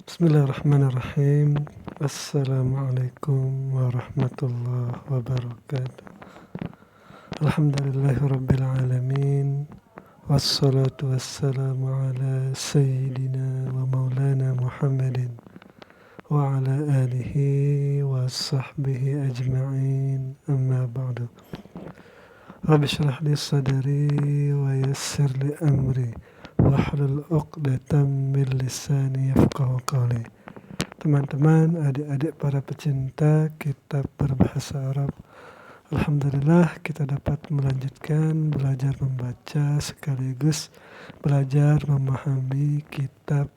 Bismillahirrahmanirrahim. Assalamualaikum warahmatullahi wabarakatuh. Alhamdulillahirabbil alamin. Wassalatu wassalamu ala sayyidina wa maulana Muhammadin wa ala alihi wa sahbihi ajma'in. Amma ba'du. Rabbi shrah li sadri wa yassir li amri wahlul 'uqdatam min lisani yafqahu qawli. Teman-teman, adik-adik para pecinta kitab berbahasa Arab, alhamdulillah kita dapat melanjutkan belajar membaca sekaligus belajar memahami kitab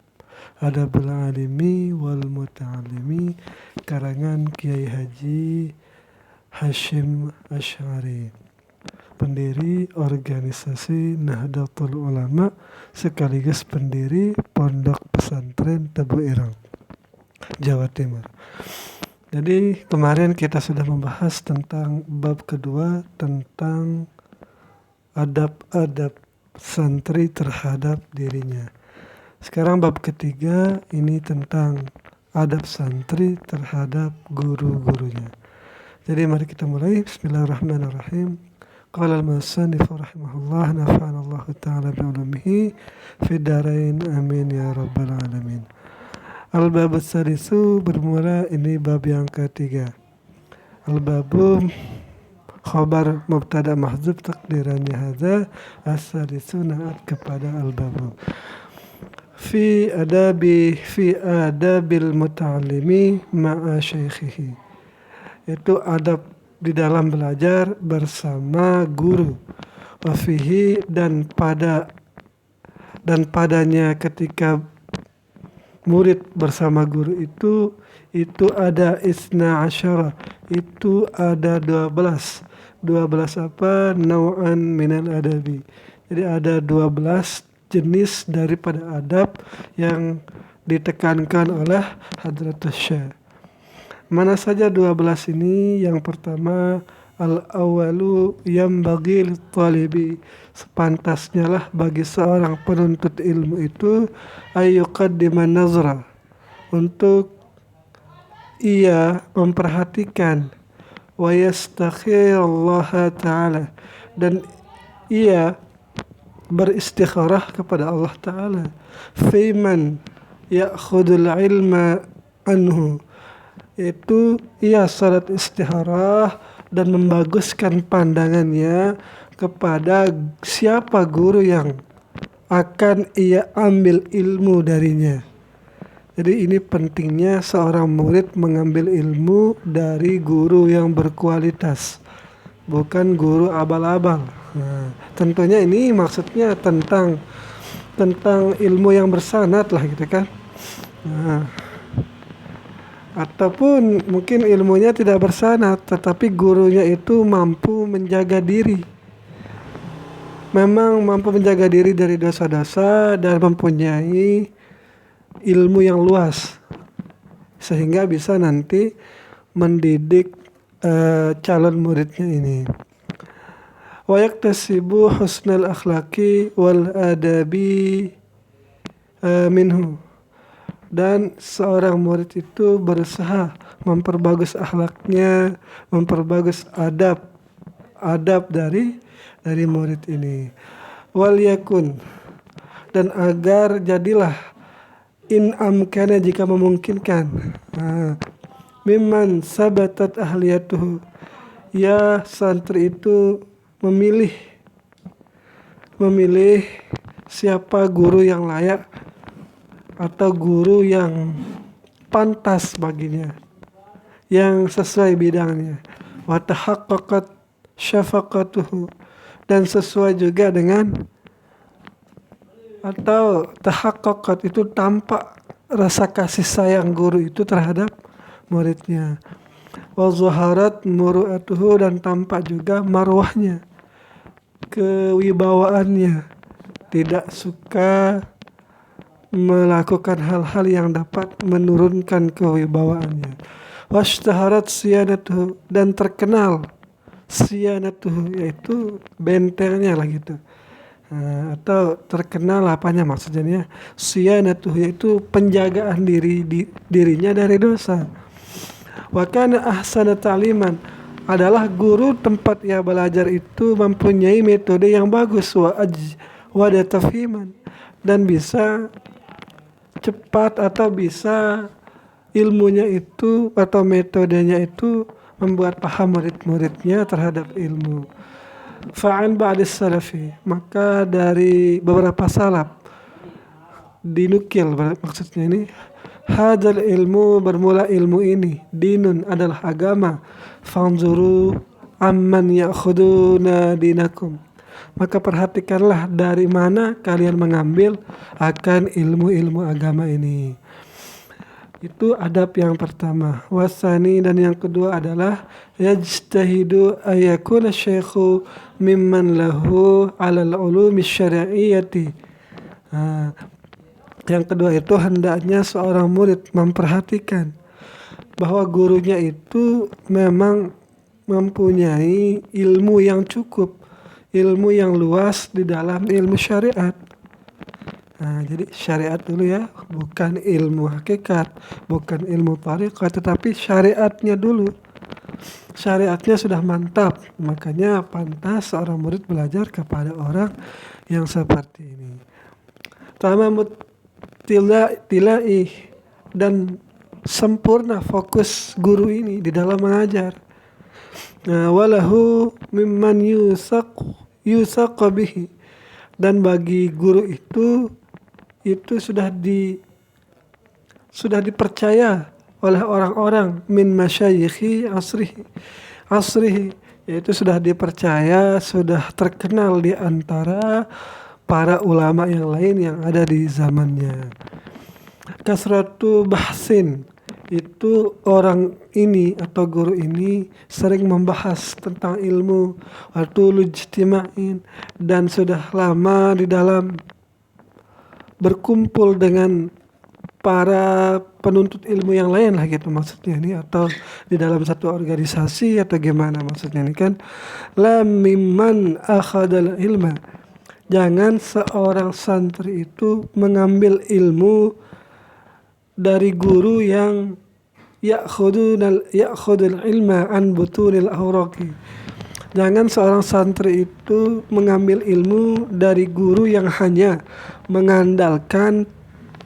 Adabul Alimi wal Muta'alimi karangan Kiai Haji Hasyim Asy'ari, pendiri organisasi Nahdlatul Ulama sekaligus pendiri Pondok Pesantren Tebu Ireng, Jawa Timur. Jadi kemarin kita sudah membahas tentang bab kedua tentang adab-adab santri terhadap dirinya. Sekarang bab ketiga ini tentang adab santri terhadap guru-gurunya. Jadi mari kita mulai. Bismillahirrahmanirrahim. Qala al-musannif rahimahullah nafa'anallahu ta'ala bi'ulumihi fid dharain amin ya rabbal alamin. Al-bab as-sadisu bermula ini bab yang ketiga. Al-babu khabar mubtada mahdzuf takdirannya hadza as-sadisu naat kepada al-babu. Fi adabil muta'allimi ma'a syaikhihi. Itu adab di dalam belajar bersama guru. Wafihi dan padanya ketika murid bersama guru itu ada isna asyara, itu ada 12 apa? Nau'an minal adabi. Jadi ada 12 jenis daripada adab yang ditekankan oleh Hadratus Syekh. Mana saja 12 ini? Yang pertama, al-awwalu yambaghi lit-talibi, sepantasnya lah bagi seorang penuntut ilmu itu ayyuqaddima nazra, untuk ia memperhatikan wa yastakhirallaha ta'ala, dan ia beristikharah kepada Allah Ta'ala fiman ya'khudul ilma anhu, itu ia salat istikharah dan membaguskan pandangannya kepada siapa guru yang akan ia ambil ilmu darinya. Jadi ini pentingnya seorang murid mengambil ilmu dari guru yang berkualitas, bukan guru abal-abal. Nah, tentunya ini maksudnya tentang ilmu yang bersanad lah gitu kan. Nah, ataupun mungkin ilmunya tidak bersanad tetapi gurunya itu mampu menjaga diri, memang mampu menjaga diri dari dosa-dosa dan mempunyai ilmu yang luas sehingga bisa nanti mendidik calon muridnya ini. Wa yaktasibu husnal akhlaqi wal adabi minhu, dan seorang murid itu berusaha memperbagus akhlaknya, memperbagus adab dari murid ini. Wal yakun, dan agar jadilah in amkana, jika memungkinkan, mimman sabatat ahliyatuhu, ya santri itu memilih siapa guru yang layak atau guru yang pantas baginya, yang sesuai bidangnya. Wa tahaqqaqat syafaqatuhu, dan sesuai juga dengan, atau tahaqqaqat itu tampak rasa kasih sayang guru itu terhadap muridnya. Wa zaharat muru'atuhu, dan tampak juga marwahnya, kewibawaannya, tidak suka melakukan hal-hal yang dapat menurunkan kewibawaannya. Washtaharat siyanatuhu, dan terkenal siyanatuhu, yaitu bentengnya lah gitu. atau terkenal apanya maksudnya, siyanatuh yaitu penjagaan dirinya dari dosa. Wa kana ahsana ta'liman, adalah guru tempat ia belajar itu mempunyai metode yang bagus, wa tafhiman, dan bisa cepat atau bisa ilmunya itu atau metodenya itu membuat paham murid-muridnya terhadap ilmu. Fa'an ba'dis salafi, maka dari beberapa salaf dinukil, maksudnya ini hadal ilmu, bermula ilmu ini, dinun adalah agama, fanzuru amman ya'khuduna dinakum, maka perhatikanlah dari mana kalian mengambil akan ilmu-ilmu agama ini. Itu adab yang pertama. Wasani, dan yang kedua adalah yajtahidu ayakuna syekhu mimman lahu alal ulumi syari'iyati. Yang kedua itu hendaknya seorang murid memperhatikan bahwa gurunya itu memang mempunyai ilmu yang cukup, ilmu yang luas di dalam ilmu syariat. Jadi syariat dulu ya, bukan ilmu hakikat, bukan ilmu tariqat, tetapi syariatnya dulu. Syariatnya sudah mantap, makanya pantas seorang murid belajar kepada orang yang seperti ini. Tamamut tilai, dan sempurna fokus guru ini di dalam mengajar. Walahu mimman yusaq bihi, dan bagi guru itu sudah dipercaya oleh orang-orang min masyayikhi asrihi, yaitu sudah dipercaya, sudah terkenal di antara para ulama yang lain yang ada di zamannya. Kasratu bahsin, itu orang ini atau guru ini sering membahas tentang ilmu, watul ijtima'in, dan sudah lama di dalam berkumpul dengan para penuntut ilmu yang lain lah gitu maksudnya ini, atau di dalam satu organisasi atau gimana maksudnya ini kan. La mimman akhadal ilma, jangan seorang santri itu mengambil ilmu dari guru yang ya'khudul ilma an butunil awraqi. Jangan seorang santri itu mengambil ilmu dari guru yang hanya mengandalkan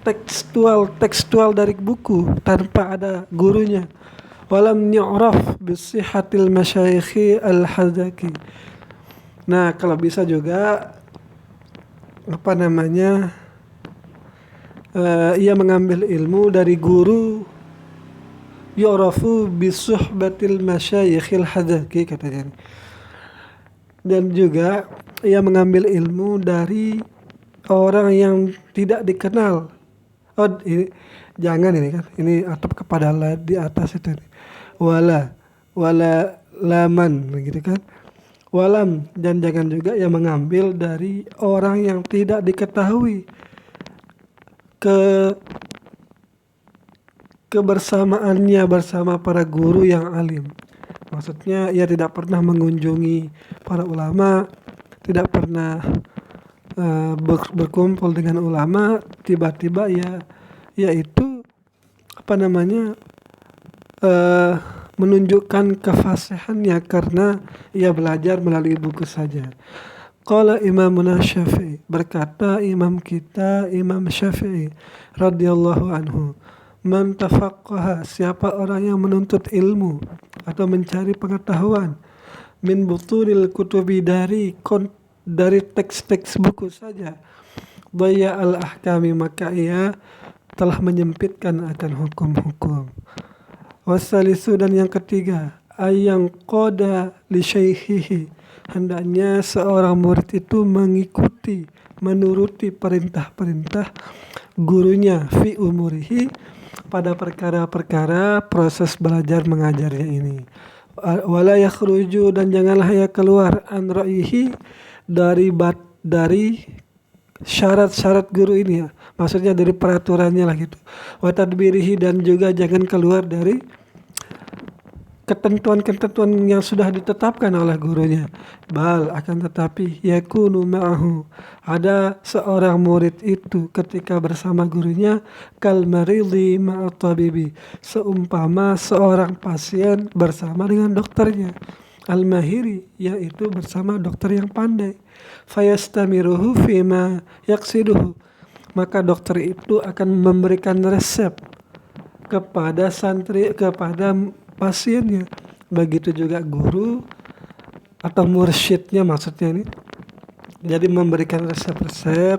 tekstual dari buku tanpa ada gurunya. Walam yu'raf bisihatil masyayikhi al-hadaki. Nah, kalau bisa juga ia mengambil ilmu dari guru yu'rafu bisuhbatil masyayikhil hadaki, katanya. Dan juga ia mengambil ilmu dari orang yang tidak dikenal. Jangan ini kan, ini atap kepada di atas itu. Wala laman, gitu kan. Walam, dan jangan juga ia mengambil dari orang yang tidak diketahui kebersamaannya bersama para guru yang alim. Maksudnya ia tidak pernah mengunjungi para ulama, tidak pernah berkumpul dengan ulama, tiba-tiba yaitu menunjukkan kefasihannya karena ia belajar melalui buku saja. Qala Imamuna Syafi'i, berkata imam kita Imam Syafi'i radhiyallahu anhu, man tafaqqaha, siapa orang yang menuntut ilmu atau mencari pengetahuan, min butunil kutubi, dari teks-teks buku saja, daya al-ahkami, maka ia telah menyempitkan akan hukum-hukum. Wasalisu, dan yang ketiga, ayang qada li syaikhihi, hendaknya seorang murid itu menuruti perintah-perintah gurunya fi umurihi, pada perkara-perkara proses belajar mengajarnya ini. Wala yakhruju, dan janganlah ia keluar an ra'yihi, dari syarat-syarat guru ini ya. Maksudnya dari peraturannya lah gitu. Wa tadbirihi, dan juga jangan keluar dari ketentuan-ketentuan yang sudah ditetapkan oleh gurunya. Bal akan tetapi yakunu ma'ahu, ada seorang murid itu ketika bersama gurunya kal maridhi ma'at tabibi, seumpama seorang pasien bersama dengan dokternya. Al mahiri, yaitu bersama dokter yang pandai. Fayastamiruhu fima yaksiduhu, maka dokter itu akan memberikan resep kepada kepada pasiennya. Begitu juga guru atau mursyidnya maksudnya ini. Jadi memberikan resep-resep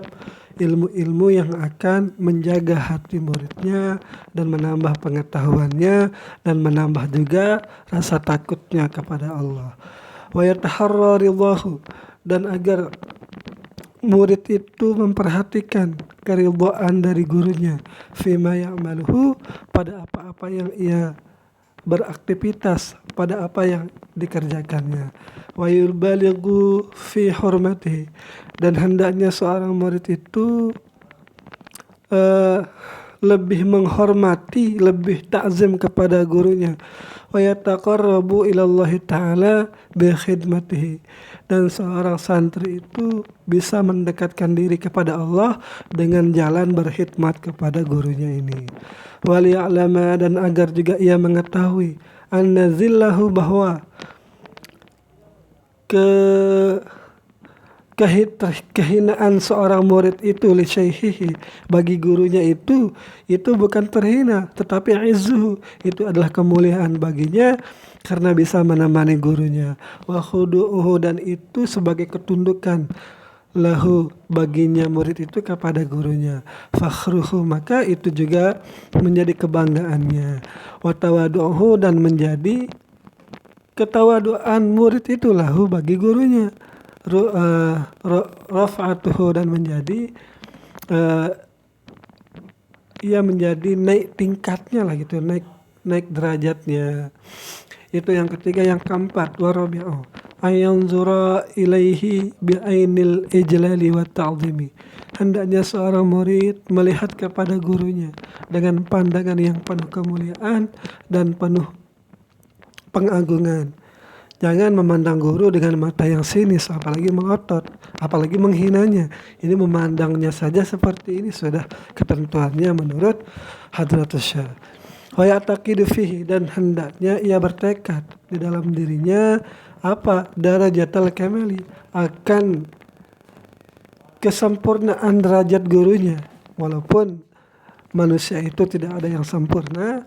ilmu-ilmu yang akan menjaga hati muridnya dan menambah pengetahuannya dan menambah juga rasa takutnya kepada Allah. Wa yataharra ridhahu, dan agar murid itu memperhatikan keridhaan dari gurunya fima ya'maluhu, pada apa-apa yang ia beraktivitas, pada apa yang dikerjakannya. Wa yulbalighu fi hurmatihi, dan hendaknya seorang murid itu lebih menghormati, lebih takzim kepada gurunya. Wa yataqarrabu ilallahi ta'ala bi khidmatihi, dan seorang santri itu bisa mendekatkan diri kepada Allah dengan jalan berkhidmat kepada gurunya ini. Wa liya'lama, dan agar juga ia mengetahui anna zillahu, bahwa kehinaan seorang murid itu li syaihihi, bagi gurunya itu bukan terhina, tetapi izzuhu, itu adalah kemuliaan baginya karena bisa menemani gurunya. Wa khudu'uhu, dan itu sebagai ketundukan lahu, baginya murid itu kepada gurunya. Fakhruhu, maka itu juga menjadi kebanggaannya. Wa tawadu'uhu, dan menjadi ketawaduan murid itu lahu, bagi gurunya. Rafa'atuhu, dan menjadi ia menjadi naik tingkatnya lah gitu, naik derajatnya. Itu yang ketiga. Yang keempat, warabi'u ayanzura ilaihi bi'ainil ijlali wa ta'zimi, hendaknya seorang murid melihat kepada gurunya dengan pandangan yang penuh kemuliaan dan penuh pengagungan. Jangan memandang guru dengan mata yang sinis, apalagi mengotot, apalagi menghinanya. Ini memandangnya saja seperti ini sudah ketentuannya menurut Hadratus Syekh. Wa ya'taqidu fihi, dan hendaknya ia bertekad di dalam dirinya apa? Darajatul kamali, akan kesempurnaan derajat gurunya. Walaupun manusia itu tidak ada yang sempurna,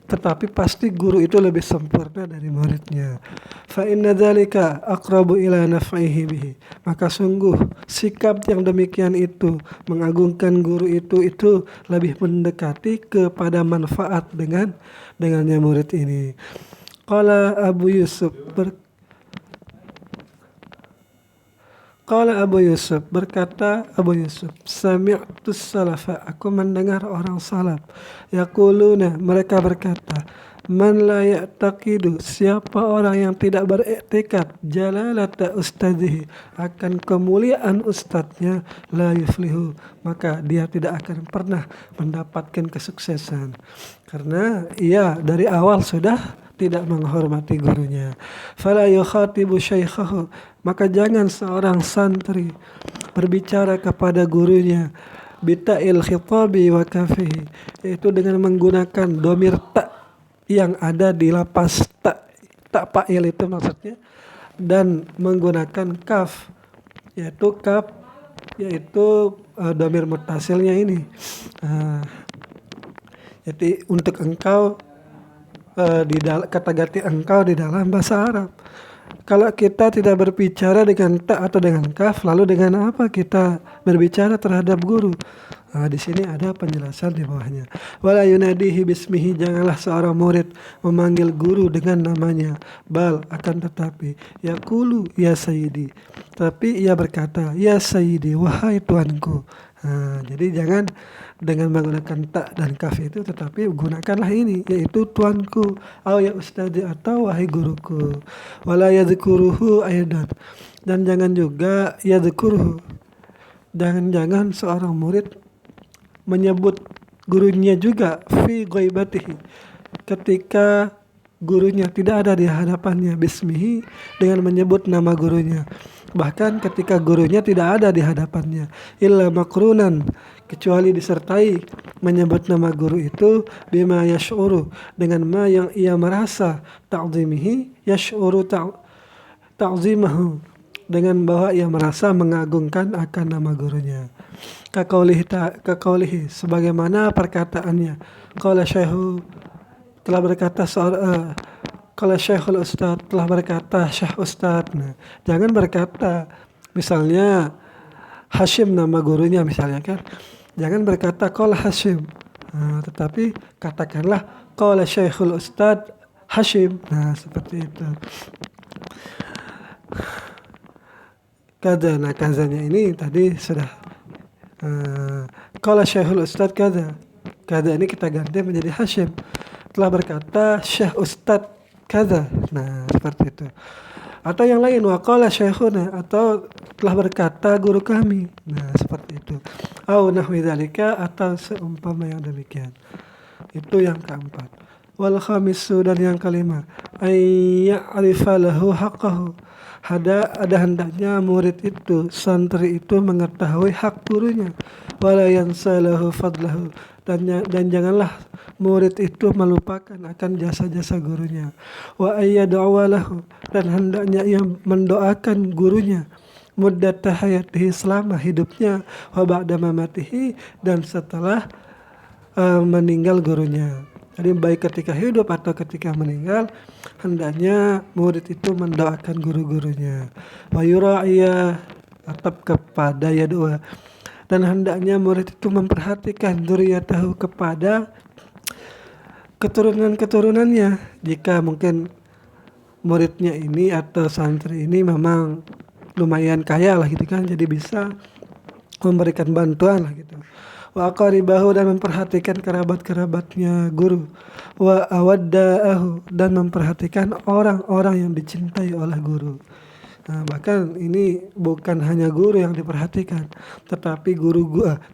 tetapi pasti guru itu lebih sempurna dari muridnya. Fa inna dzalika aqrabu ila naf'ihi bihi, maka sungguh sikap yang demikian itu, mengagungkan guru itu lebih mendekati kepada manfaat dengannya murid ini. Qala Abu Yusuf berkata Abu Yusuf, sami'tus salafa, aku mendengar orang salaf, yaquluna, mereka berkata, man la ya'taqidu, siapa orang yang tidak beriktikad jalalata ustadzihi, akan kemuliaan ustadznya, la yuflihu, maka dia tidak akan pernah mendapatkan kesuksesan, karena ia dari awal sudah tidak menghormati gurunya. Fala yukhatibu syaikhahu, maka jangan seorang santri berbicara kepada gurunya bita'il khitabi wa kafihi, yaitu dengan menggunakan domir ta yang ada di lapas tak fa'il itu maksudnya, dan menggunakan kaf, yaitu domir muttasilnya ini. Jadi untuk engkau, kata ganti engkau di dalam bahasa Arab. Kalau kita tidak berbicara dengan ta atau dengan kaf, lalu dengan apa kita berbicara terhadap guru? Di sini ada penjelasan di bawahnya. Wala yunadihi bismihi, janganlah seorang murid memanggil guru dengan namanya. Bal akan tetapi yaqulu ya sayyidi, tapi ia berkata ya sayyidi, wahai tuanku. Jadi jangan dengan menggunakan ta dan kaf itu, tetapi gunakanlah ini, yaitu tuanku, au ya ustadi, atau wahai guruku. Wala yadhkuruhu aidan, dan jangan juga yadhkuruhu, jangan seorang murid menyebut gurunya juga fi ghaibatihi, ketika gurunya, tidak ada di hadapannya bismihi, dengan menyebut nama gurunya. Bahkan ketika gurunya tidak ada di hadapannya, illa makrunan, kecuali disertai menyebut nama guru itu bima yash'uru, dengan ma yang ia merasa, ta'zimihi yash'uru ta'zimahu, dengan bahwa ia merasa mengagungkan akan nama gurunya. Kakaulihi, sebagaimana perkataannya, qala syekhu, telah berkata kalau Syekhul Ustad, telah berkata Syekh Ustad. Nah, jangan berkata misalnya Hashim nama gurunya misalnya kan. Jangan berkata qala Hashim. Nah, tetapi katakanlah qala Syekhul Ustad Hashim. Nah, seperti itu. Kada, nah kazanya ini tadi sudah qala Syekhul Ustad kada. Kada ini kita ganti menjadi Hashim. Telah berkata Syekh Ustad kada. Nah, seperti itu. Atau yang lain, waqala syekhuna, atau telah berkata guru kami. Nah, seperti itu. Au nahwi dzalika, atau seumpama yang demikian. Itu yang keempat. Wal khamisu, dan yang kelima, ayya'rifa lahu haqqahu. Ada hendaknya murid itu, santri itu mengetahui hak gurunya. Wala yansalahu fadlahu, dan janganlah murid itu melupakan akan jasa-jasa gurunya. Wa ayyad'u lahu, dan hendaknya ia mendoakan gurunya muddat hayatihi, selama hidupnya, wa ba'da mamatihi, dan setelah meninggal gurunya. Jadi baik ketika hidup atau ketika meninggal, hendaknya murid itu mendoakan guru-gurunya. Wa yura'iya, tetap kepada ya doa. Dan hendaknya murid itu memperhatikan dzurriyyatahu, kepada keturunan-keturunannya. Jika mungkin muridnya ini atau santri ini memang lumayan kaya lah gitu kan, jadi bisa memberikan bantuan lah gitu. Wa aqaribahu, dan memperhatikan kerabat-kerabatnya guru. Wa awadda'ahu, dan memperhatikan orang-orang yang dicintai oleh guru. Nah, bahkan ini bukan hanya guru yang diperhatikan, tetapi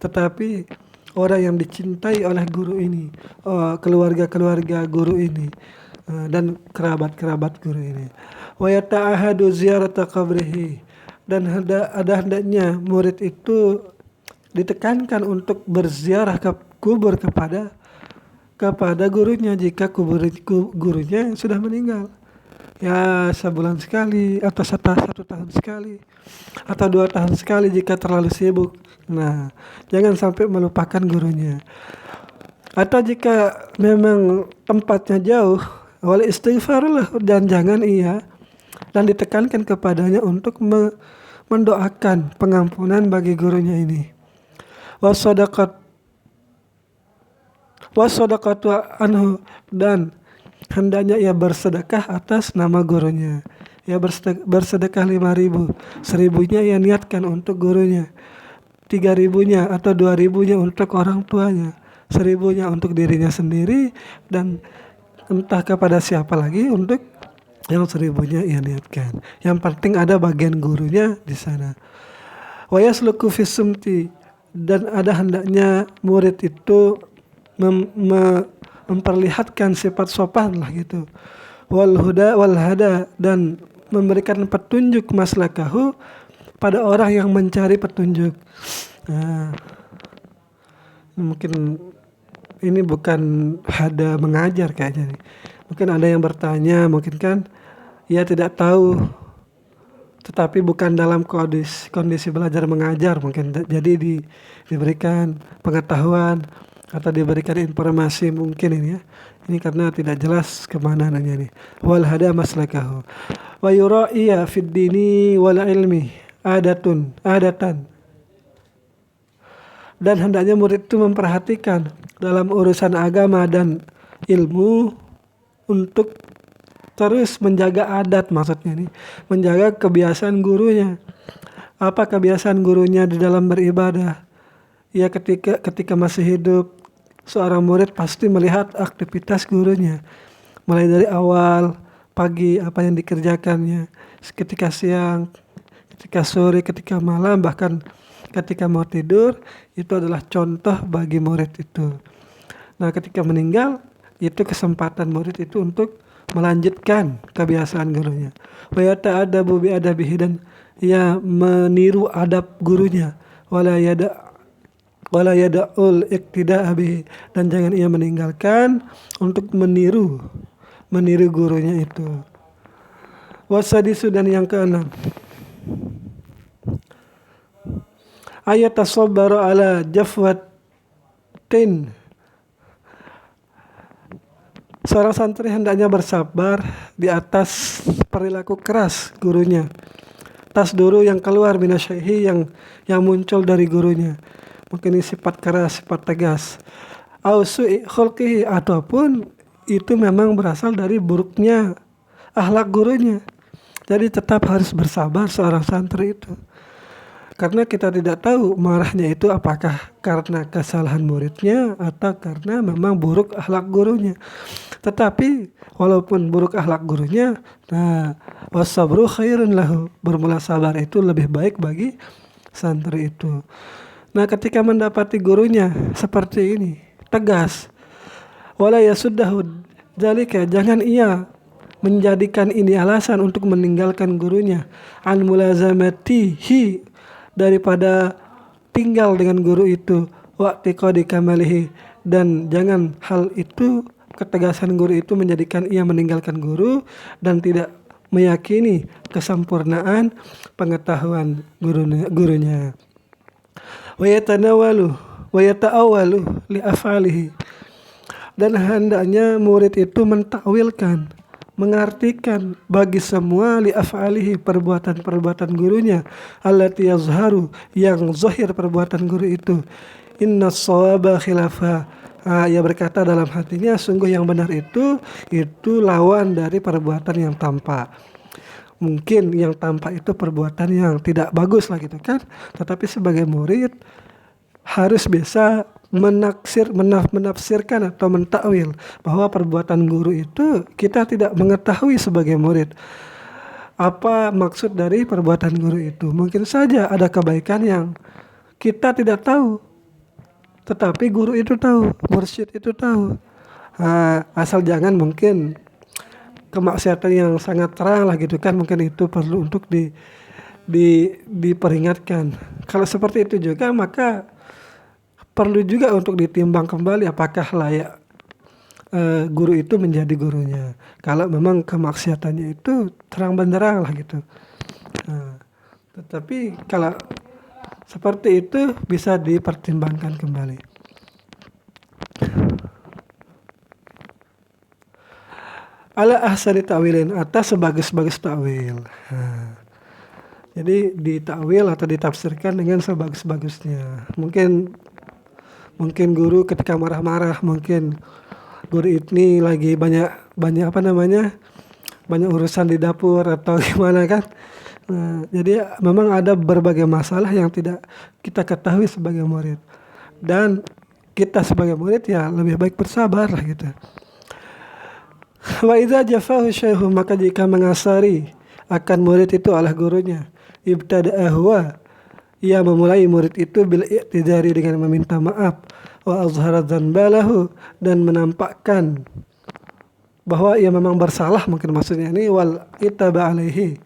tetapi orang yang dicintai oleh guru ini, keluarga-keluarga guru ini, dan kerabat-kerabat guru ini. Wa yata'ahadu ziyarata qabrihi, dan ada hendaknya murid itu ditekankan untuk berziarah ke kubur kepada gurunya jika gurunya sudah meninggal. Ya, sebulan sekali atau satu tahun sekali atau 2 tahun sekali jika terlalu sibuk. Nah, jangan sampai melupakan gurunya. Atau jika memang tempatnya jauh, wal istighfarlah, dan ditekankan kepadanya untuk mendoakan pengampunan bagi gurunya ini. Wasadaqatu anhu, dan hendaknya ia bersedekah atas nama gurunya. Ia bersedekah 5.000, 1.000-nya ia niatkan untuk gurunya, 3.000-nya atau 2.000-nya untuk orang tuanya, 1.000-nya untuk dirinya sendiri, dan entah kepada siapa lagi untuk yang 1.000-nya ia niatkan. Yang penting ada bagian gurunya di sana. Wa yasluku fi sumti, dan ada hendaknya murid itu memperlihatkan sifat sopan lah gitu. Wal hada, dan memberikan petunjuk maslakahu pada orang yang mencari petunjuk. Nah, mungkin ini bukan hada mengajar kayaknya nih. Mungkin ada yang bertanya, mungkin kan ia tidak tahu, tetapi bukan dalam kondisi belajar mengajar, mungkin jadi diberikan pengetahuan atau diberikan informasi mungkin ini ya. Ini karena tidak jelas kemana nanya nih. Wal hada maslakahu. Wa yura'iya fid dini wal ilmi adatan. Dan hendaknya murid itu memperhatikan dalam urusan agama dan ilmu untuk terus menjaga adat, maksudnya nih, menjaga kebiasaan gurunya. Apa kebiasaan gurunya di dalam beribadah? Ya, ketika masih hidup, seorang murid pasti melihat aktivitas gurunya, mulai dari awal pagi apa yang dikerjakannya, ketika siang, ketika sore, ketika malam, bahkan ketika mau tidur. Itu adalah contoh bagi murid itu. Nah, ketika meninggal, itu kesempatan murid itu untuk melanjutkan kebiasaan gurunya. Wa yata'adabu bi adabihi, dan ia meniru adab gurunya. Wala yada'ul iqtida'a bihi, dan jangan ia meninggalkan untuk meniru gurunya itu. Wasadisu, dan yang keenam, ayat tasabbaru ala jafwatin. Seorang santri hendaknya bersabar di atas perilaku keras gurunya. Tasduru, yang keluar minasyaihi, yang muncul dari gurunya. Mungkin ini sifat keras, sifat tegas. Au su'i khulqihi, ataupun itu memang berasal dari buruknya akhlak gurunya. Jadi tetap harus bersabar seorang santri itu. Karena kita tidak tahu marahnya itu apakah karena kesalahan muridnya atau karena memang buruk akhlak gurunya. Tetapi walaupun buruk akhlak gurunya, wasabru khairun lahu, bermula sabar itu lebih baik bagi santri itu. Nah, ketika mendapati gurunya seperti ini, tegas, wala yasuddahu dzalika, jangan ia menjadikan ini alasan untuk meninggalkan gurunya, an mulazamatihi, daripada tinggal dengan guru itu, wa'tiqadi kamalihi, dan jangan hal itu, ketegasan guru itu, menjadikan ia meninggalkan guru dan tidak meyakini kesempurnaan pengetahuan gurunya. Wa yata'awalu li af'alihi, dan hendaknya murid itu mentakwilkan, mengartikan bagi semua li af'alihi, perbuatan-perbuatan gurunya, allati yazharu, yang zahir perbuatan guru itu. Inna shawaba khilafa, ia berkata dalam hatinya, sungguh yang benar itu lawan dari perbuatan yang tampak. Mungkin yang tampak itu perbuatan yang tidak bagus lah gitu kan. Tetapi sebagai murid harus bisa menafsirkan atau mentakwil bahwa perbuatan guru itu kita tidak mengetahui sebagai murid apa maksud dari perbuatan guru itu. Mungkin saja ada kebaikan yang kita tidak tahu, tetapi guru itu tahu, mursyid itu tahu. Asal jangan mungkin kemaksiatan yang sangat terang lah gitu kan, mungkin itu perlu untuk diperingatkan. Kalau seperti itu juga, maka perlu juga untuk ditimbang kembali apakah layak guru itu menjadi gurunya. Kalau memang kemaksiatannya itu terang benderang lah gitu. Tetapi kalau seperti itu bisa dipertimbangkan kembali. Ala ahsani ta'wilin, atas sebagus-bagus ta'wil. Jadi ditakwil atau ditafsirkan dengan sebagus-bagusnya. Mungkin guru ketika marah-marah, mungkin guru ini lagi banyak banyak urusan di dapur atau gimana kan. Jadi memang ada berbagai masalah yang tidak kita ketahui sebagai murid. Dan kita sebagai murid ya lebih baik bersabar lah gitu. Wa idza jafahu syaihu, maka jika mengasari akan murid itu adalah gurunya, ibtada'ahwa, ia memulai murid itu bil i'tidari, dengan meminta maaf, wa azhara dzanbalahu, dan menampakkan bahwa ia memang bersalah, mungkin maksudnya ini, wal itaba alaihi.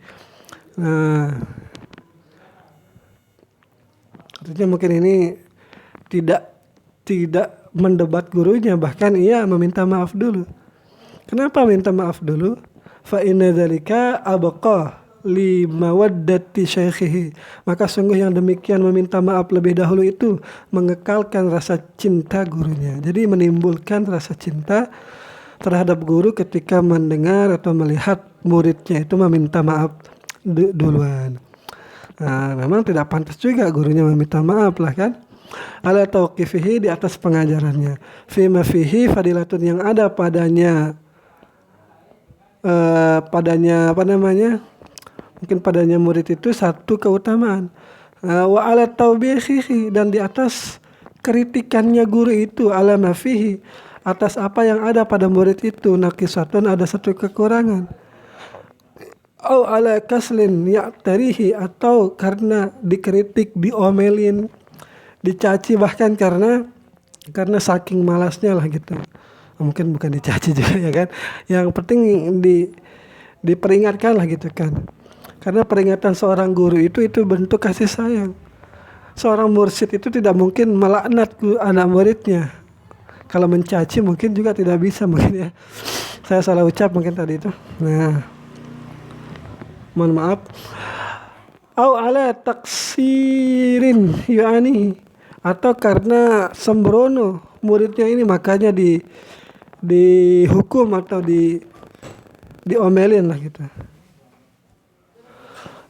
Artinya mungkin ini tidak mendebat gurunya, bahkan ia meminta maaf dulu. Kenapa minta maaf dulu? Fa inna dzalika abqa li mawaddati syaikhihi, maka sungguh yang demikian meminta maaf lebih dahulu itu mengekalkan rasa cinta gurunya. Jadi menimbulkan rasa cinta terhadap guru ketika mendengar atau melihat muridnya itu meminta maaf duluan. Memang tidak pantas juga gurunya meminta maaf lah kan. Ala tauqifihi, di atas pengajarannya. Fima fihi fadilatun, yang ada padanya mungkin padanya murid itu satu keutamaan. Wa ala taubihihi, dan di atas kritikannya guru itu, ala mafihi, atas apa yang ada pada murid itu, naqisatun, ada satu kekurangan. Au ala kaslin ya'tarihi, atau karena dikritik, diomelin, dicaci, bahkan karena saking malasnya lah gitu. Mungkin bukan dicaci juga ya kan. Yang penting diperingatkan lah gitu kan. Karena peringatan seorang guru itu bentuk kasih sayang. Seorang mursyid itu tidak mungkin melaknat anak muridnya. Kalau mencaci mungkin juga tidak bisa mungkin ya. Saya salah ucap mungkin tadi itu. Nah, mohon maaf. Au ala taksirin yani, atau karena sembrono muridnya ini makanya dihukum atau diomelin lah gitu.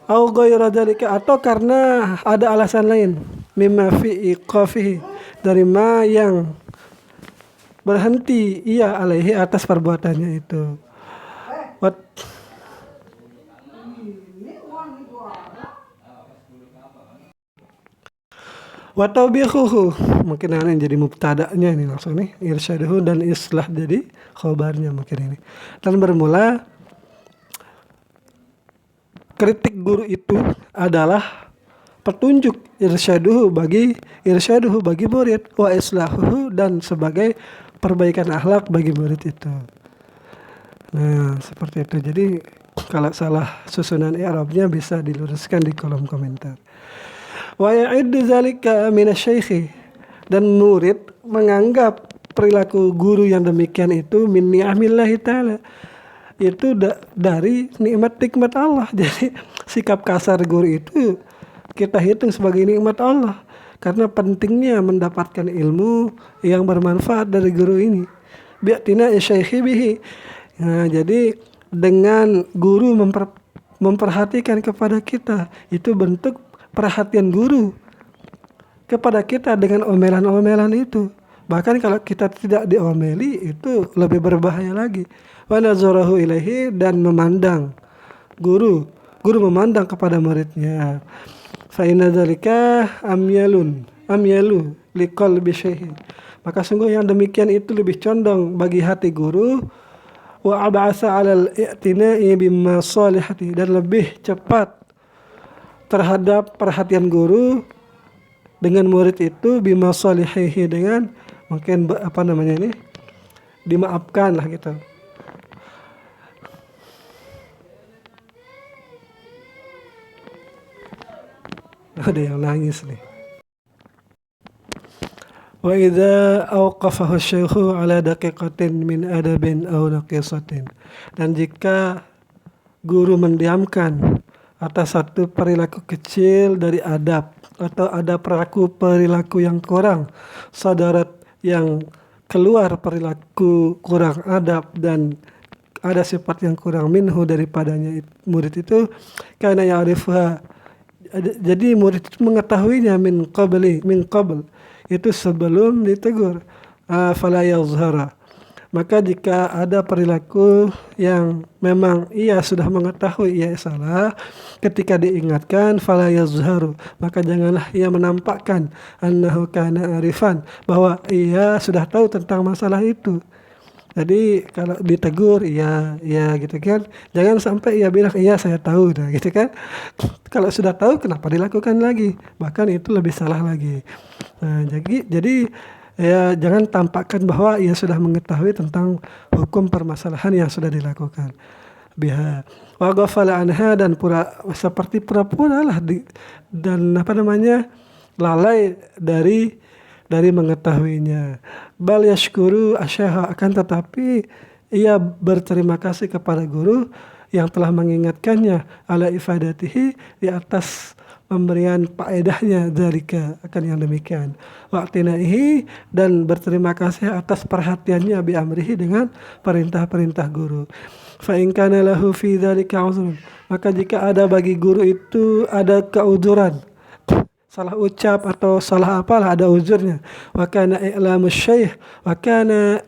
Au ghayra dzalika, atau karena ada alasan lain, mimma fi iqafihi, dari ma yang berhenti ia alaihi atas perbuatannya itu. Wat Wataubihuhu, mungkin ini jadi mubtada'nya ini langsung nih, irsyaduhu dan islah jadi khobarnya mungkin ini. Dan bermula kritik guru itu adalah petunjuk irsyaduhu bagi murid, wa islahuhu, dan sebagai perbaikan akhlak bagi murid itu. Nah, seperti itu. Jadi kalau salah susunan i'rabnya bisa diluruskan di kolom komentar. Wa ya'iddu dzalika minasyaikhi, dan murid menganggap perilaku guru yang demikian itu min ni'amillahi ta'ala, itu dari nikmat Allah. Jadi sikap kasar guru itu kita hitung sebagai nikmat Allah, karena pentingnya mendapatkan ilmu yang bermanfaat dari guru ini. Bi'tina syaikhi bihi. Nah, jadi dengan guru memperhatikan kepada kita, itu bentuk perhatian guru kepada kita dengan omelan-omelan itu. Bahkan kalau kita tidak diomeli itu lebih berbahaya lagi. Wa nazarahu ilaihi, dan memandang guru memandang kepada muridnya. Fa inna dzalika amyalu liqalbi syaihi, maka sungguh yang demikian itu lebih condong bagi hati guru. Wa ab'asa 'alal i'tina'i bimma salihati, dan lebih cepat terhadap perhatian guru dengan murid itu bima salihihi, dengan mungkin dimaafkan lah gitu. Ada yang nangis nih. Wa idza awqafahu syaikhu ala daqiqatin min adabin aw naqisatin, dan jika guru mendiamkan atas satu perilaku kecil dari adab, atau ada perilaku yang kurang, sadarat yang keluar perilaku kurang adab, dan ada sifat yang kurang minhu daripadanya murid itu, karena ya'rifuha, jadi murid itu mengetahuinya min qabl, itu sebelum ditegur, fala yazhara, maka jika ada perilaku yang memang ia sudah mengetahui ia salah, ketika diingatkan fala yazharu, maka janganlah ia menampakkan annahu kana arifan, bahwa ia sudah tahu tentang masalah itu. Jadi kalau ditegur ya gitu kan, jangan sampai ia bilang iya saya tahu, nah gitu kan. Kalau sudah tahu kenapa dilakukan lagi, bahkan itu lebih salah lagi. Nah, jadi ya jangan tampakkan bahwa ia sudah mengetahui tentang hukum permasalahan yang sudah dilakukan. Biha wa ghafala anha, dan seperti pura-pura lah dan lalai dari mengetahuinya. Bal yashkuru asyaha, akan tetapi ia berterima kasih kepada guru yang telah mengingatkannya ala ifadatihi, di atas pemberian faedahnya dzalika, akan yang demikian. Wa'tinaihi, dan berterima kasih atas perhatiannya bi amrihi, dengan perintah-perintah guru. Fa in kana lahu fi dzalika uzrun, maka jika ada bagi guru itu ada keuzuran, salah ucap atau salah apalah, ada uzurnya. Wa kana i'lamu syaikh wa kana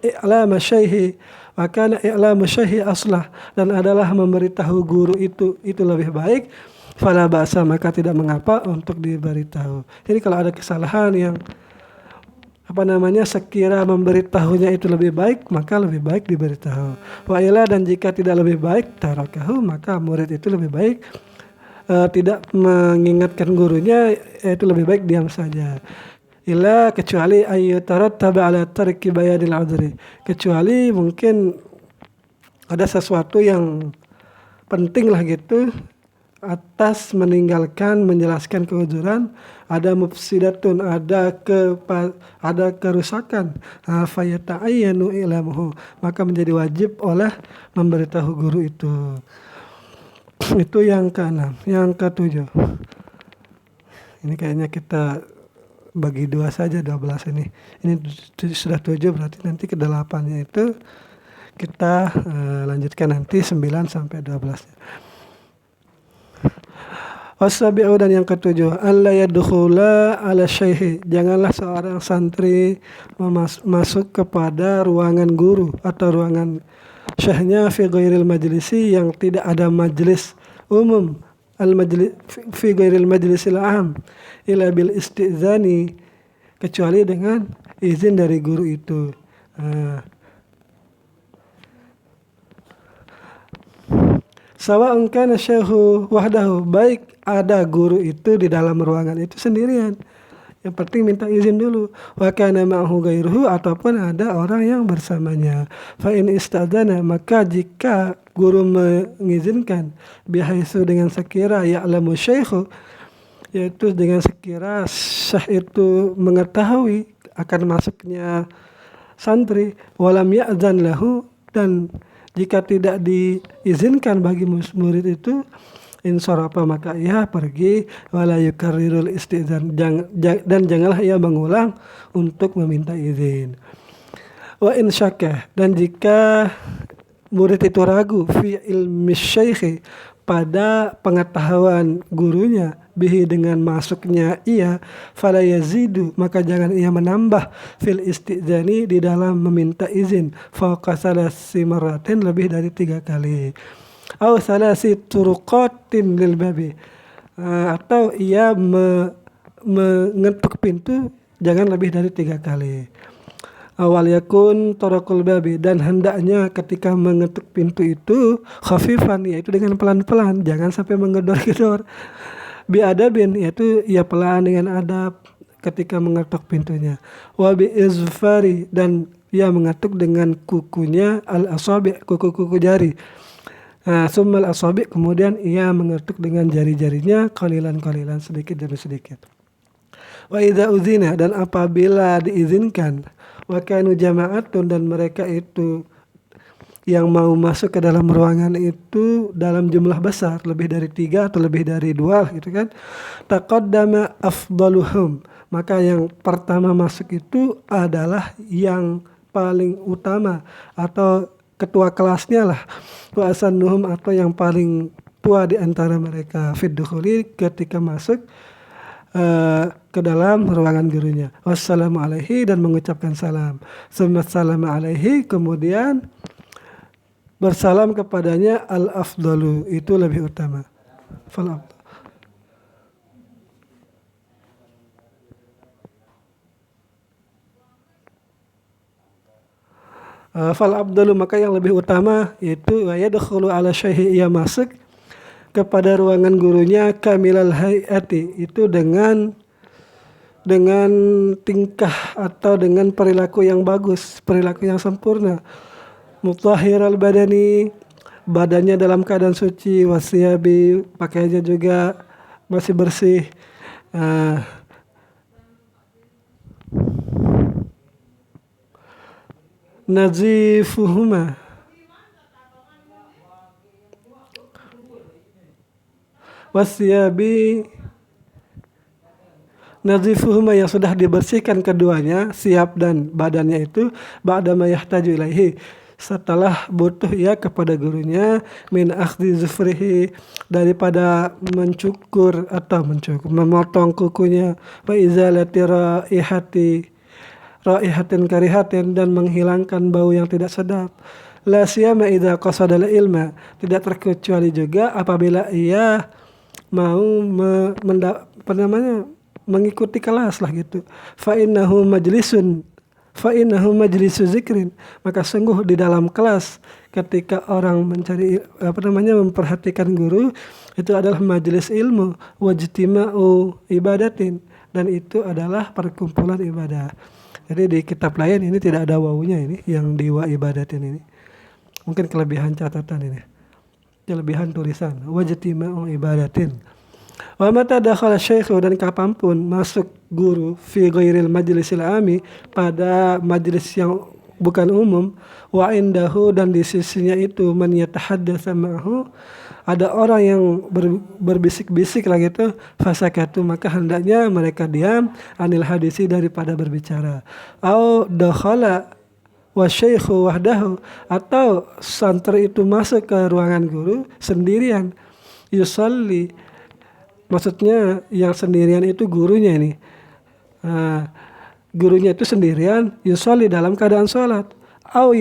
i'lamu syaihi aslah, dan adalah memberitahu guru itu lebih baik. Fala ba'sa, maka tidak mengapa untuk diberitahu. Jadi kalau ada kesalahan yang sekira memberitahunya itu lebih baik, maka lebih baik diberitahu. Wa ila, dan jika tidak lebih baik, tarakahu, maka murid itu lebih baik tidak mengingatkan gurunya, itu lebih baik diam saja. illa kecuali ayyutarattaba ala tarki bayanil udhri, kecuali mungkin ada sesuatu yang penting lah gitu atas meninggalkan menjelaskan keuzuran, ada mufsidatun, ada kerusakan, fayata'ayyanu ilamuhu, maka menjadi wajib oleh memberitahu guru itu. Itu yang keenam. Yang ketujuh, ini kayaknya kita bagi dua saja 12 ini. Ini sudah 7, berarti nanti ke-8-nya itu kita lanjutkan nanti 9 sampai 12-nya. Wasabi'u, dan yang ketujuh, alla yadkhula ala syaihi, janganlah seorang santri masuk kepada ruangan guru atau ruangan syekhnya fi ghairil majlisi, yang tidak ada majlis umum, fi ghairil majlisil am, ila bil istizani, kecuali dengan izin dari guru itu. Sawa'un kana syekhu wahdahu, baik ada guru itu di dalam ruangan itu sendirian, yang penting minta izin dulu. Wa kana ma'hu ghairuhu, ataupun ada orang yang bersamanya. Fa in istadzana, maka jika guru mengizinkan, bihaitsu, dengan sekira, ya'lamu syaikhu, yaitu dengan sekira syekh itu mengetahui akan masuknya santri, walam ya'zan lahu, dan jika tidak diizinkan bagi murid itu, insarafa, maka ia pergi, wala yukarrirul istizan, dan janganlah ia mengulang untuk meminta izin. Wa in syakah, dan jika murid itu ragu fi ilmi syaikhi, pada pengetahuan gurunya, bihi, dengan masuknya ia, fala yazidu, maka jangan ia menambah, fil istizani, di dalam meminta izin, fawqa salasi maratin, lebih dari 3 kali, au salasi turuqatin lil babi, atau ia mengetuk pintu jangan lebih dari 3 kali. Awal yakun tarakul babi, dan hendaknya ketika mengetuk pintu itu khafifan, yaitu dengan pelan-pelan, jangan sampai menggedor-gedor. Bi adabin, yaitu ia pelan dengan adab ketika mengetuk pintunya. Wa bi izfari, dan ia mengetuk dengan kukunya, al asabi, kuku-kuku jari. Summal asabi, kemudian ia mengetuk dengan jari-jarinya, qalilan-qalilan, sedikit demi sedikit. Wa idza uzina, dan apabila diizinkan, wa kanu jama'atun, dan mereka itu yang mau masuk ke dalam ruangan itu dalam jumlah besar, lebih dari 3 atau lebih dari 2 gitu kan, taqaddama afdaluhum, maka yang pertama masuk itu adalah yang paling utama atau ketua kelasnya lah, wa asannuhum, atau yang paling tua di antara mereka, fid dukhuli, ketika masuk ke dalam ruangan gurunya. Wassalamu alaihi, dan mengucapkan salam. Assalamu alaihi, kemudian bersalam kepadanya, al afdalu, itu lebih utama. Fal afdalu, maka yang lebih utama yaitu yadkhulu ala syaihi, ia masuk kepada ruangan gurunya, kamilal hayati, itu dengan tingkah atau dengan perilaku yang bagus, perilaku yang sempurna. Mutahhiral badani, badannya dalam keadaan suci, wasiyabi, pakaiannya juga masih bersih. Nazifuhuma, wasiyabi, nazifuhuma, yang sudah dibersihkan keduanya, siap dan badannya itu, ba'da ma yahtaju ilaihi, setelah butuh ia kepada gurunya, min akhdhi zufrihi, daripada memotong kukunya, wa izalati raihatin karihatin, dan menghilangkan bau yang tidak sedap. La siyama idza qasadal ilma, tidak terkecuali juga apabila ia mau mengikuti kelas lah gitu. Fa innahu majlisu zikrin, maka sungguh di dalam kelas ketika orang memperhatikan guru, itu adalah majelis ilmu, wajtima'u ibadatin, dan itu adalah perkumpulan ibadah. Jadi di kitab lain ini tidak ada wawunya ini yang di wa ibadatin ini. Mungkin kelebihan catatan ini. Kelebihan tulisan. Wajtima'u ibadatin. Wa mata dakhala syaikhu, dan kapanpun masuk guru fi ghairil majlisil ami, pada majlis yang bukan umum, wa indahu, dan di sisinya itu man yatahaddatsa ma'hu, ada orang yang berbisik-bisik lah gitu, fasakatu, maka hendaknya mereka diam, anil hadisi, daripada berbicara. Au dakhala wa syaikhu wahdahu, atau santri itu masuk ke ruangan guru sendirian, yusalli, maksudnya yang sendirian itu gurunya ini. Gurunya itu sendirian, yusalli, dalam keadaan sholat. Au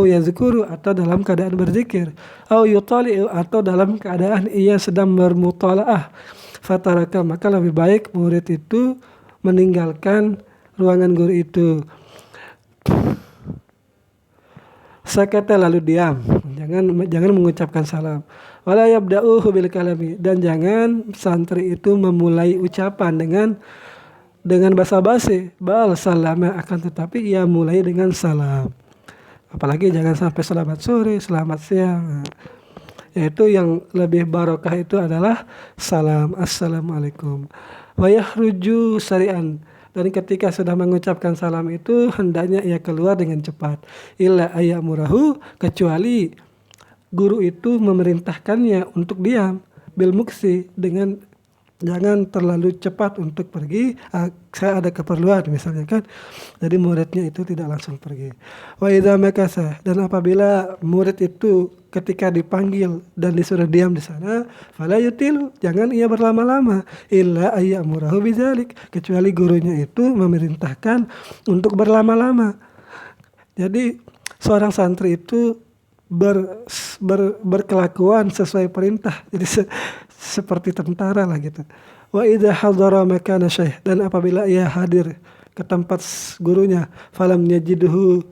yazkuru, atau dalam keadaan berzikir. Au yutali'u, atau dalam keadaan ia sedang bermutalaah. Fataraka, maka lebih baik murid itu meninggalkan ruangan guru itu. Sakata, lalu diam, jangan mengucapkan salam. Wala yabda'uhu bil kalami, dan jangan santri itu memulai ucapan dengan basa-basi. Bal salama, akan tetapi ia mulai dengan salam. Apalagi jangan sampai selamat sore, selamat siang. Yaitu yang lebih barokah itu adalah salam, assalamualaikum. Wa yakhruju sari'an, dan ketika sudah mengucapkan salam itu hendaknya ia keluar dengan cepat. Illa ayyamurahu, kecuali guru itu memerintahkannya untuk diam, bil muksi, dengan jangan terlalu cepat untuk pergi. Saya ada keperluan misalnya kan, jadi muridnya itu tidak langsung pergi. Wa idza makasa, dan apabila murid itu ketika dipanggil dan disuruh diam di sana, fala yutilu, jangan ia berlama-lama. Illa ayyamurahu bidzalik, kecuali gurunya itu memerintahkan untuk berlama-lama. Jadi seorang santri itu berkelakuan sesuai perintah, jadi seperti tentara lah gitu. Wa idza hadara makana syaikh, dan apabila ia hadir ke tempat gurunya, falam yajidhu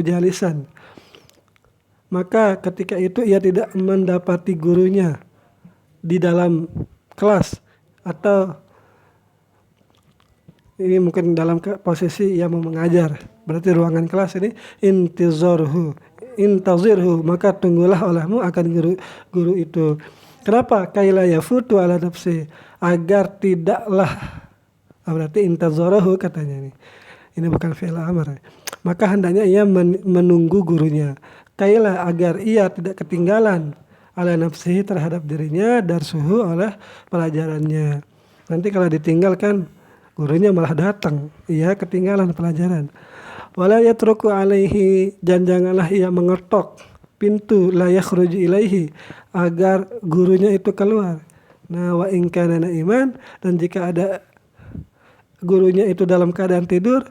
jalisan, maka ketika itu ia tidak mendapati gurunya di dalam kelas, atau ini mungkin dalam posisi ia mau mengajar, berarti ruangan kelas ini intazirhu, maka tunggulah olehmu akan guru itu. Kenapa? Kaila yafutu ala nafsi, agar tidaklah, berarti intazarahu katanya ini. Ini bukan fi'il amr. Maka hendaknya ia menunggu gurunya. Kaila, agar ia tidak ketinggalan ala nafsi, terhadap dirinya, darsuhu, oleh pelajarannya. Nanti kalau ditinggalkan gurunya malah datang, ia ketinggalan pelajaran. Wala yatruku alaihi, dan janganlah ia mengetok pintu la yakhruju ilaihi, agar gurunya itu keluar. Nah, wa in kana naiman, dan jika ada gurunya itu dalam keadaan tidur,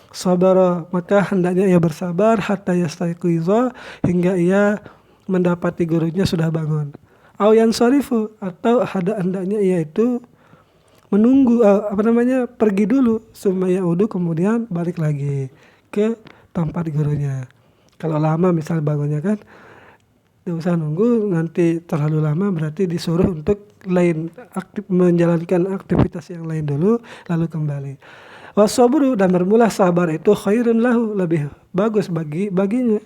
sabara, maka hendaknya ia bersabar hatta yastayqiza, hingga ia mendapati gurunya sudah bangun. Au yansarifu, atau hendaknya ia itu menunggu pergi dulu, sumaya udu, kemudian balik lagi ke tempat gurunya. Kalau lama misal bangunnya kan, tidak usah nunggu nanti terlalu lama, berarti disuruh untuk menjalankan aktivitas yang lain dulu, lalu kembali. Wasabru, dan bermula sabar itu khairun lahu, lebih bagus baginya.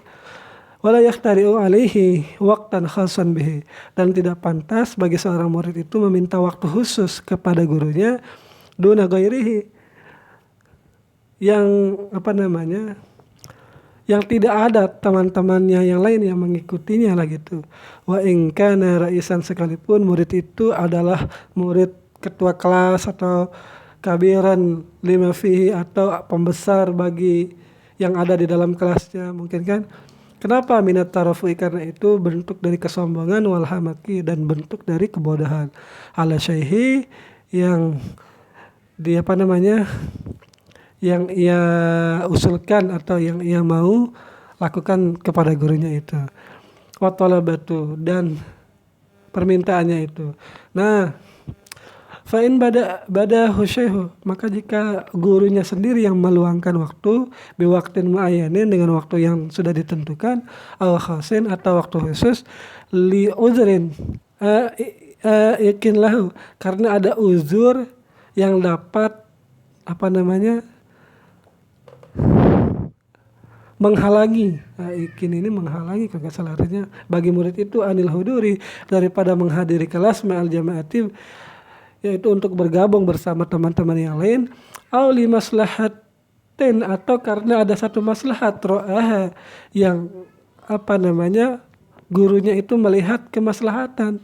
Wala yakhtari'u alaihi waqtan khasan bihi, dan tidak pantas bagi seorang murid itu meminta waktu khusus kepada gurunya, duna ghairihi, yang yang tidak ada teman-temannya yang lain yang mengikutinya lah gitu. Wa in kana raisan, sekalipun murid itu adalah murid ketua kelas atau kabiran lima fihi, atau pembesar bagi yang ada di dalam kelasnya, mungkin kan. Kenapa? Minat tarafu'i, karena itu bentuk dari kesombongan, wal hamaki, dan bentuk dari kebodohan. Ala syaihi, yang yang ia usulkan atau yang ia mau lakukan kepada gurunya itu. Wa talabatu, dan permintaannya itu. Nah, fa in bada husyaihu, maka jika gurunya sendiri yang meluangkan waktu, biwaktin muayyanin, dengan waktu yang sudah ditentukan, aw khasin, atau waktu khusus, li uzrin yakin lahu, karena ada uzur yang dapat apa namanya, menghalangi. Nah, ikin ini menghalangi kalau nggak salah artinya bagi murid itu anil huduri, daripada menghadiri kelas ma'al jama'ati, yaitu untuk bergabung bersama teman-teman yang lain, au li maslahatin, atau karena ada satu maslahat ro'aha, yang apa namanya, gurunya itu melihat kemaslahatan